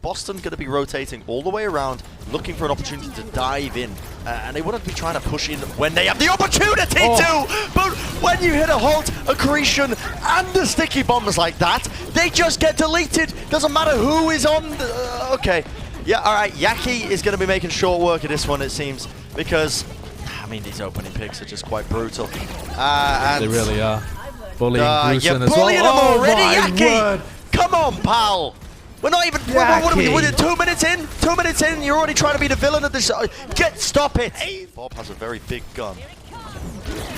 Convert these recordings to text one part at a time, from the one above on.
Boston going to be rotating all the way around, looking for an opportunity to dive in. And they wouldn't be trying to push in when they have the opportunity to! But when you hit a halt, accretion, and the sticky bombs like that, they just get deleted. Doesn't matter who is on. Okay. Yeah, all right. Yaki is going to be making short work of this one, it seems, because, I mean, these opening picks are just quite brutal. And they really are. Bullying you're as bullying well. him already, Yaki! Come on, pal! We're not even, what are we, 2 minutes in? 2 minutes in, you're already trying to be the villain of this. Stop it! Bob has a very big gun.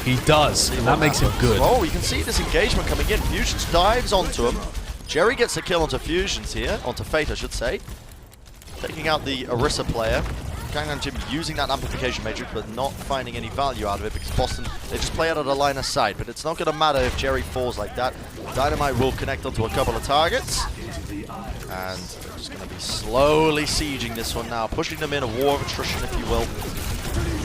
He does, and that makes him good. Oh, you can see this engagement coming in. Fusions dives onto him. Jerry gets a kill onto Fusions here, onto Fate, I should say. Taking out the Orisa player. Gangnam Jim using that amplification matrix, but not finding any value out of it because Boston, they just play out of the line of sight. But it's not going to matter if Jerry falls like that. Dynamite will connect onto a couple of targets. And they're just going to be slowly sieging this one now, pushing them in, a war of attrition, if you will.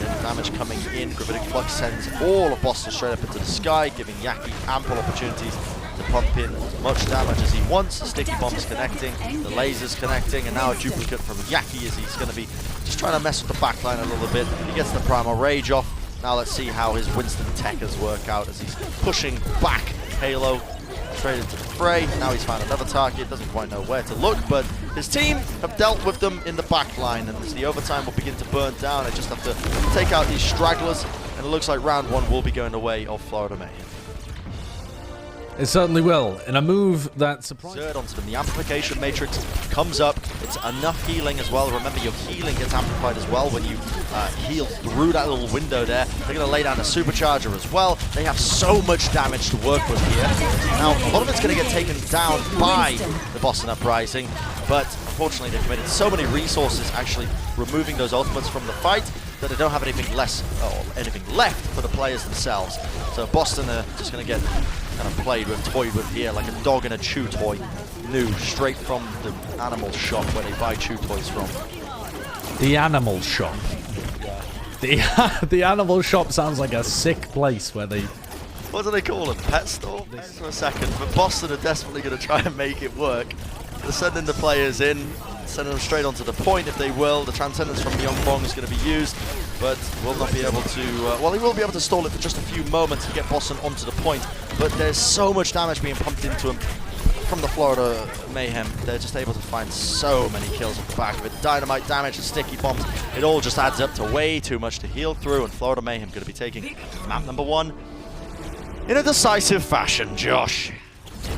And damage coming in. Gravitic Flux sends all of Boston straight up into the sky, giving Yaki ample opportunities to pump in as much damage as he wants. The sticky bombs connecting, the lasers connecting, and now a duplicate from Yaki as he's going to be just trying to mess with the backline a little bit. He gets the Primal Rage off. Now let's see how his Winston Techers work out as he's pushing back Halo straight into the fray. Now he's found another target, doesn't quite know where to look, but his team have dealt with them in the backline, and as the overtime will begin to burn down, they just have to take out these stragglers, and it looks like round one will be going the way of Florida Mayhem. It certainly will, in a move that surprised. Third onto them, the amplification matrix comes up. It's enough healing as well. Remember, your healing gets amplified as well when you heal through that little window there. They're going to lay down a supercharger as well. They have so much damage to work with here. Now, a lot of it's going to get taken down by the Boston Uprising, but unfortunately they committed so many resources actually removing those ultimates from the fight that they don't have anything left for the players themselves. So Boston are just going to get kind of played with, toyed with here, like a dog in a chew toy. New, straight from the animal shop where they buy chew toys from. The animal shop. Yeah. The animal shop sounds like a sick place where they... What do they call it? Pet store? For a second, but Boston are desperately going to try and make it work. They're sending the players in, sending them straight onto the point if they will. The Transcendence from Myungbong is going to be used, but will not be able to, well, he will be able to stall it for just a few moments to get Boston onto the point, but there's so much damage being pumped into him from the Florida Mayhem. They're just able to find so many kills off the back of it. Dynamite damage and sticky bombs, it all just adds up to way too much to heal through, and Florida Mayhem going to be taking map number 1 in a decisive fashion. Josh.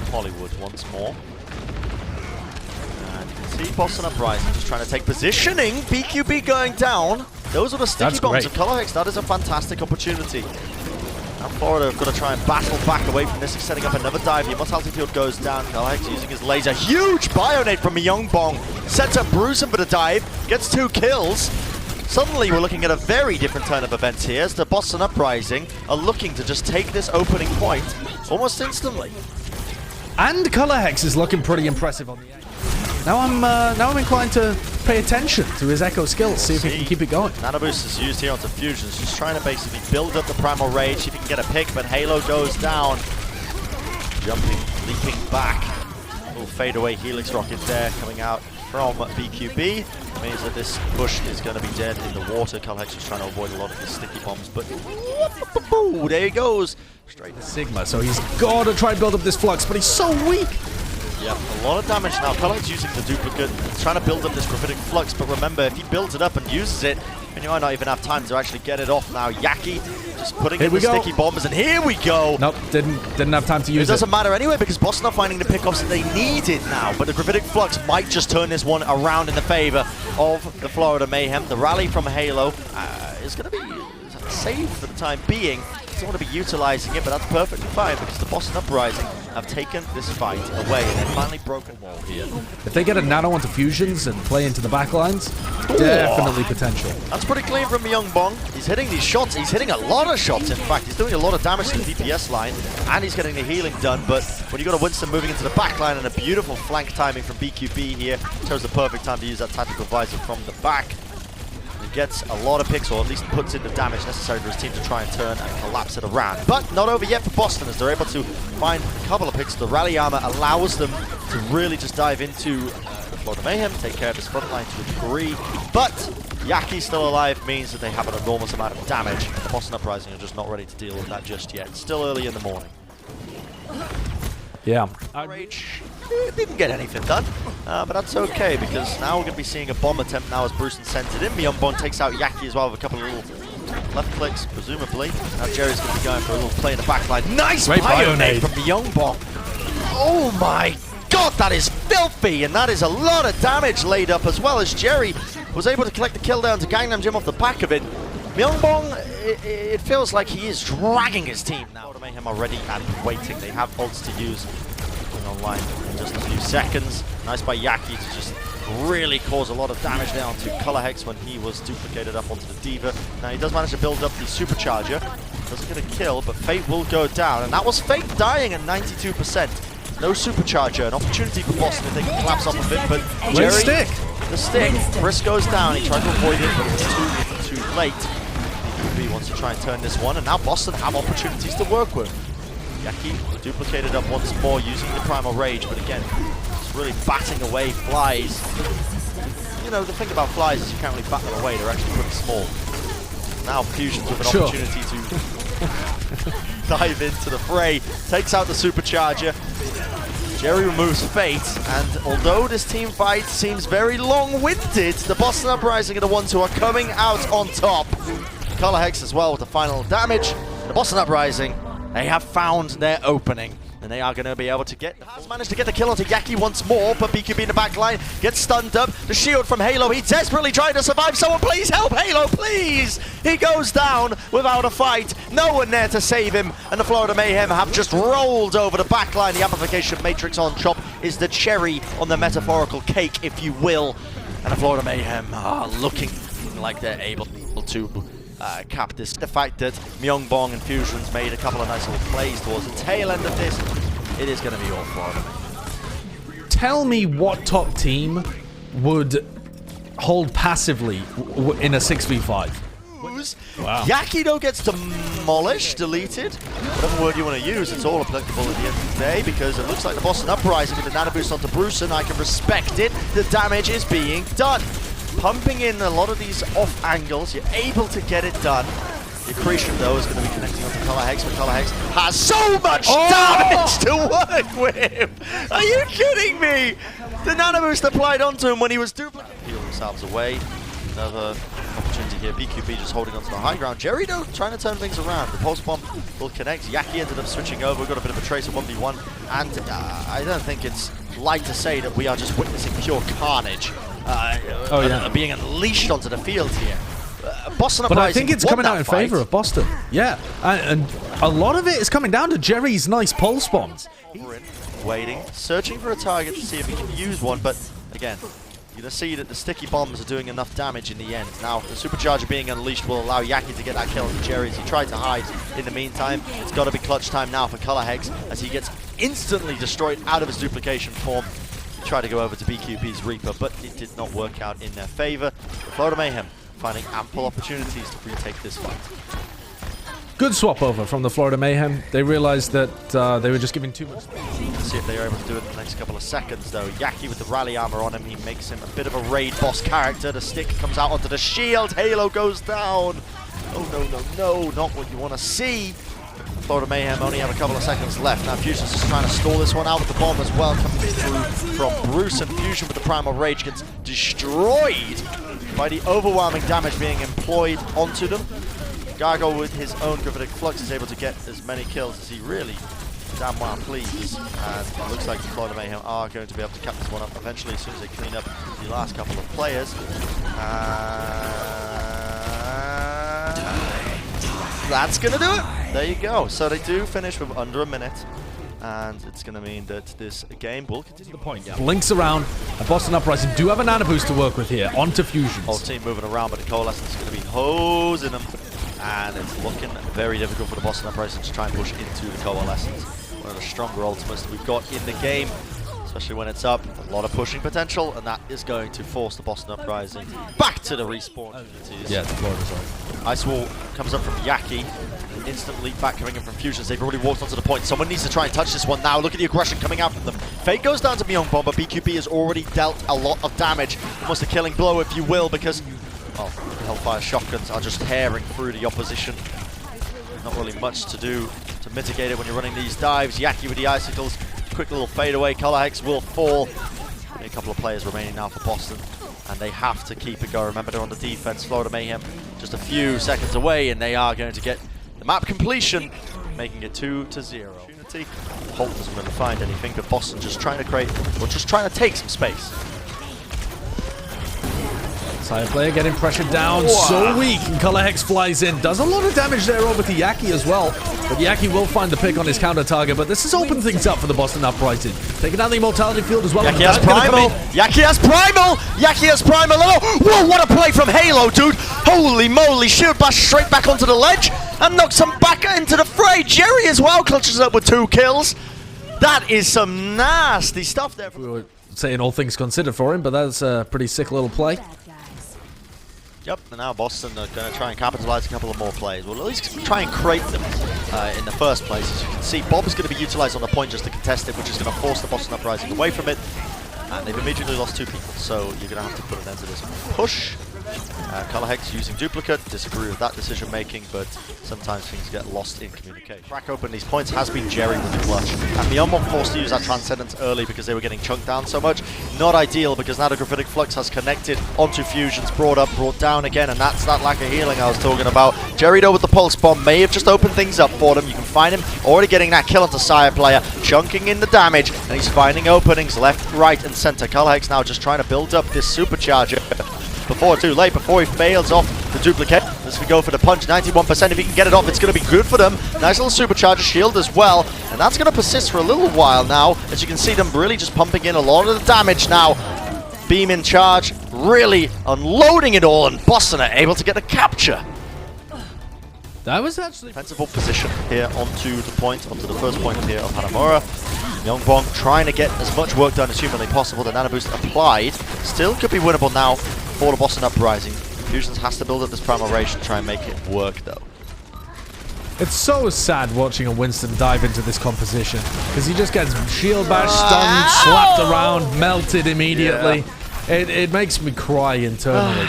Hollywood once more. See Boston Uprising just trying to take positioning. BQB going down. Those are the sticky bombs of Color Hex. That is a fantastic opportunity. Now Florida have got to try and battle back away from this. He's setting up another dive here. Mortality Field goes down. Color Hex using his laser. Huge Bionate from Myungbong. Sets up Bruiser for the dive. Gets 2 kills. Suddenly we're looking at a very different turn of events here as the Boston Uprising are looking to just take this opening point almost instantly. And Color Hex is looking pretty impressive on the end. Now I'm inclined to pay attention to his Echo skills, see if he can keep it going. Nano Boost is used here onto Fusions, just trying to basically build up the Primal Rage, see if he can get a pick, but Halo goes down. Jumping, leaping back. A little fade away Helix Rocket there coming out from BQB. Means that this push is going to be dead in the water. Kalhex is trying to avoid a lot of his sticky bombs, but there he goes. Straight to Sigma, so he's got to try and build up this flux, but he's so weak. Yep, a lot of damage now. Kalhex using the duplicate, trying to build up this gravitic flux, but remember, if he builds it up and uses it, and you might not even have time to actually get it off now. Yaki just putting in the sticky bombs, and here we go. Nope, didn't have time to use it. It doesn't matter anyway because Boston are finding the pickoffs that they needed now, but the gravitic flux might just turn this one around in the favor of the Florida Mayhem. The rally from Halo is going to be saved for the time being. Don't want to be utilizing it, but that's perfectly fine because the Boston Uprising have taken this fight away and they've finally broken wall here. If they get a nano onto Fusions and play into the backlines, definitely potential. That's pretty clean from Myungbong. He's hitting these shots. He's hitting a lot of shots, in fact. He's doing a lot of damage to the DPS line and he's getting the healing done, but when you got a Winston moving into the backline and a beautiful flank timing from BQB here, chose the perfect time to use that tactical visor from the back. Gets a lot of picks, or at least puts in the damage necessary for his team to try and turn and collapse it around. But not over yet for Boston as they're able to find a couple of picks. The rally armor allows them to really just dive into the Florida Mayhem take care of this front line to a degree, but Yaki still alive means that they have an enormous amount of damage, and the Boston Uprising are just not ready to deal with that just yet. It's still early in the morning. Yeah. Rage didn't get anything done, but that's okay, because now we're going to be seeing a bomb attempt now as Bruce sends it in. Myungbong takes out Yaki as well with a couple of little left clicks, presumably. Now Jerry's going to be going for a little play in the back line. Nice bio-nade from Myungbong. Oh my god, that is filthy, and that is a lot of damage laid up, as well as Jerry was able to collect the kill down to Gangnam Jim off the back of it. Myungbong, it feels like he is dragging his team now. Mayhem are ready and waiting. They have ults to use. Going online in just a few seconds. Nice by Yaki to just really cause a lot of damage down to Color Hex when he was duplicated up onto the D.Va. Now he does manage to build up the supercharger. Doesn't get a kill, but Fate will go down. And that was Fate dying at 92%. No supercharger, an opportunity for Boston if they can collapse off of it, but Jerry, the stick, Brisk goes down. He tried to avoid it, but it's too late. He wants to try and turn this one, and now Boston have opportunities to work with. Yaki duplicated up once more using the Primal Rage, but again, it's really batting away flies. You know, the thing about flies is you can't really bat them away, they're actually pretty small. Now Fusions with an opportunity to dive into the fray, takes out the supercharger. Jerry removes Fate, and although this team fight seems very long-winded, the Boston Uprising are the ones who are coming out on top. Color Hex as well with the final damage. The Boston Uprising, they have found their opening, and they are going to be able to has managed to get the kill onto Yaki once more, but BQB in the back line gets stunned up. The shield from Halo, he desperately trying to survive. Someone please help Halo, please! He goes down without a fight. No one there to save him, and the Florida Mayhem have just rolled over the back line. The amplification matrix on top is the cherry on the metaphorical cake, if you will. And the Florida Mayhem are looking like they're able to cap this. The fact that Myungbong and Fusions made a couple of nice little plays towards the tail end of this, it is going to be all Florida. Tell me what top team would hold passively in a 6v5. Wow. Yakido gets demolished, deleted. Whatever word you want to use, it's all applicable at the end of the day, because it looks like the Boston Uprising with the nano boost onto Bruce, and I can respect it. The damage is being done. Pumping in a lot of these off angles, you're able to get it done. The accretion though is going to be connecting onto Color Hex, but Color Hex has so much damage to work with! Are you kidding me? The nano boost applied onto him when he was duplicated. Heal themselves away. Another opportunity here. BQB just holding onto the high ground. Jerry though trying to turn things around. The pulse bomb will connect. Yaki ended up switching over. We've got a bit of a trace of 1v1, and I don't think it's light to say that we are just witnessing pure carnage. Being unleashed onto the field here. Boston Uprising, but I think it's coming out in favor of Boston. Yeah, and a lot of it is coming down to Jerry's nice pulse bombs. Waiting, searching for a target to see if he can use one, but again, you're going to see that the sticky bombs are doing enough damage in the end. Now, the supercharger being unleashed will allow Yaki to get that kill on Jerry as he tried to hide. In the meantime, it's got to be clutch time now for Color Hex as he gets instantly destroyed out of his duplication form. Tried to go over to BQB's Reaper, but it did not work out in their favor. Florida Mayhem finding ample opportunities to retake this fight. Good swap over from the Florida Mayhem. They realized that they were just giving too much. Let's see if they are able to do it in the next couple of seconds, though. Yaki with the rally armor on him, he makes him a bit of a raid boss character. The stick comes out onto the shield. Halo goes down. Oh, no, no, no, not what you want to see. Florida Mayhem only have a couple of seconds left. Now Fusion's just trying to stall this one out with the bomb as well, coming through from Bruce, and Fusion with the Primal Rage gets destroyed by the overwhelming damage being employed onto them. Gargo with his own Gravitic Flux is able to get as many kills as he really damn well pleases, and it looks like the Florida Mayhem are going to be able to cap this one up eventually as soon as they clean up the last couple of players. That's going to do it. There you go. So they do finish with under a minute, and it's going to mean that this game will continue. The point, yeah. Blinks around, and Boston Uprising do have a nano boost to work with here, onto Fusions. Whole team moving around, but the Coalescence is going to be hosing them, and it's looking very difficult for the Boston Uprising to try and push into the Coalescence. One of the stronger ultimates that we've got in the game. especially when it's up. A lot of pushing potential, and that is going to force the Boston Uprising back to the respawn opportunities. Yeah, the floor is on. Ice Wall comes up from Yaki. Instantly back coming in from Fusions. They've already walked onto the point. Someone needs to try and touch this one now. Look at the aggression coming out from them. Fate goes down to Myungbong, but BQB has already dealt a lot of damage. Almost a killing blow, if you will, because Hellfire shotguns are just tearing through the opposition. Not really much to do to mitigate it when you're running these dives. Yaki with the icicles. Quick little fade away. Color Hex will fall. Only a couple of players remaining now for Boston, and they have to keep it going. Remember, they're on the defense. Florida Mayhem just a few seconds away, and they are going to get the map completion, making it 2-0. Holt doesn't really find anything, but Boston just trying to create, or just trying to take some space. Side player getting pressured down, so weak, and Color Hex flies in. Does a lot of damage there over to Yaki as well, but Yaki will find the pick on his counter target, but this has opened things up for the Boston Uprising. Taking down the Immortality Field as well. Yaki has Primal! Yaki has Primal! Yaki has Primal! Oh, whoa, what a play from Halo, dude! Holy moly, shield bash straight back onto the ledge, and knocks him back into the fray. Jerry as well clutches up with 2 kills. That is some nasty stuff there. We were saying all things considered for him, but that's a pretty sick little play. Yep, and now Boston are going to try and capitalize a couple of more plays. Well, at least try and create them in the first place. As you can see, Bob is going to be utilized on the point just to contest it, which is going to force the Boston Uprising away from it. And they've immediately lost 2 people, so you're going to have to put an end to this push. Color Hex using duplicate, disagree with that decision making, but sometimes things get lost in communication. Crack open these points has been Jerry with the clutch, and Myungbong forced to use that Transcendence early because they were getting chunked down so much. Not ideal, because now the Gravitic Flux has connected onto Fusions, brought up, brought down again, and that's that lack of healing I was talking about. Jerry though with the Pulse Bomb may have just opened things up for them. You can find him already getting that kill onto Sire player, chunking in the damage, and he's finding openings left, right, and center. Color Hex now just trying to build up this supercharger before too late, before he fails off the duplicate. As we go for the punch, 91%, if he can get it off, it's going to be good for them. Nice little supercharger shield as well, and that's going to persist for a little while now, as you can see them really just pumping in a lot of the damage now. Beam in charge, really unloading it all, and Boston are able to get a capture. That was actually Defensible position here onto the point, onto the first point here of Hanamura. Myungbong trying to get as much work done as humanly possible. The nano boost applied. Still could be winnable now for the Boston Uprising. Fusions has to build up this primal rage to try and make it work though. It's so sad watching a Winston dive into this composition, because he just gets shield bash, stunned, slapped around, melted immediately. Yeah. It makes me cry internally.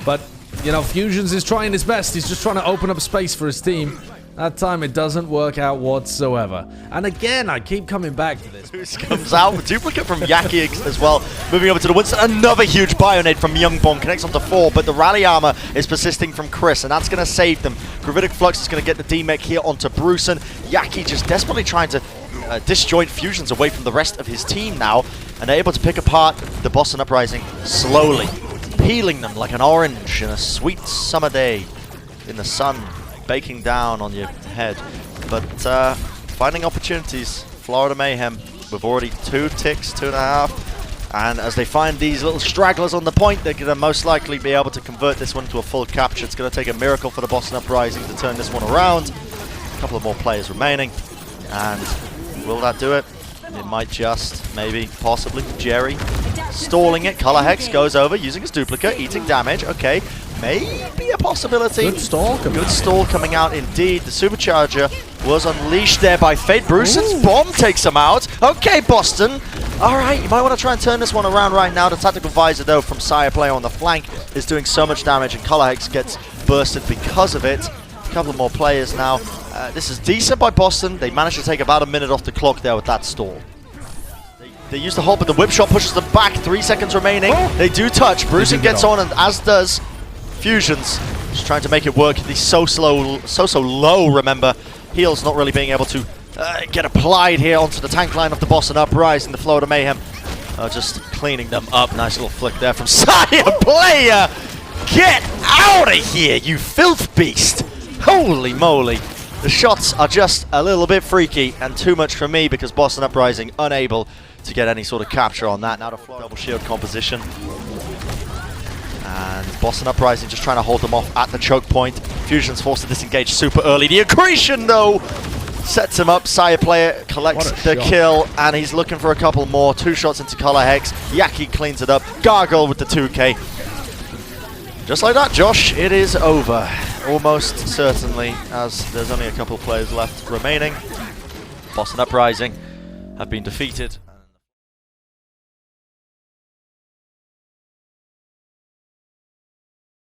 But, you know, Fusions is trying his best. He's just trying to open up space for his team. That time it doesn't work out whatsoever. And again, I keep coming back to this. Boost comes out with duplicate from Yaki as well. Moving over to the Winston, another huge Bionade from Myungbong, connects onto 4, but the rally armor is persisting from Chris, and that's going to save them. Gravitic Flux is going to get the D-Mech here onto Bruce, and Yaki just desperately trying to disjoint Fusions away from the rest of his team now, and they're able to pick apart the Boston Uprising slowly, peeling them like an orange in a sweet summer day in the sun, baking down on your head. But finding opportunities, Florida Mayhem with already 2 ticks, 2.5, and as they find these little stragglers on the point, they're going to most likely be able to convert this one to a full capture. It's going to take a miracle for the Boston Uprising to turn this one around. A couple of more players remaining, and will that do it? It might just, maybe, possibly. Jerry stalling it. Color Hex goes over, using his duplicate, eating damage. Okay, maybe a possibility. Good stall coming Good stall coming out indeed. The supercharger was unleashed there by Fate. Bruson's bomb takes him out. Okay, Boston. All right, you might want to try and turn this one around right now. The tactical visor, though, from Sire player on the flank is doing so much damage, and Color Hex gets bursted because of it. A couple more players now. This is decent by Boston. They managed to take about a minute off the clock there with that stall. They use the hold, but the whip shot pushes them back. 3 seconds remaining. They do touch. Bruce gets on, and as does Fusions. Just trying to make it work. He's so slow, so low, remember. Heals not really being able to get applied here onto the tank line of the Boston Uprising. The Florida Mayhem just cleaning them up. Nice little flick there from Sire player. Get out of here, you filth beast. Holy moly. The shots are just a little bit freaky and too much for me, because Boston Uprising unable to get any sort of capture on that. Now the double shield composition. And Boston Uprising just trying to hold them off at the choke point. Fusion's forced to disengage super early. The accretion, though, Sets him up, Sire player collects the kill, and he's looking for a couple more. 2 shots into Color Hex. Yaki cleans it up. Gargle with the 2K. Just like that, Josh, it is over. Almost certainly, as there's only a couple players left remaining. Boss and Uprising have been defeated.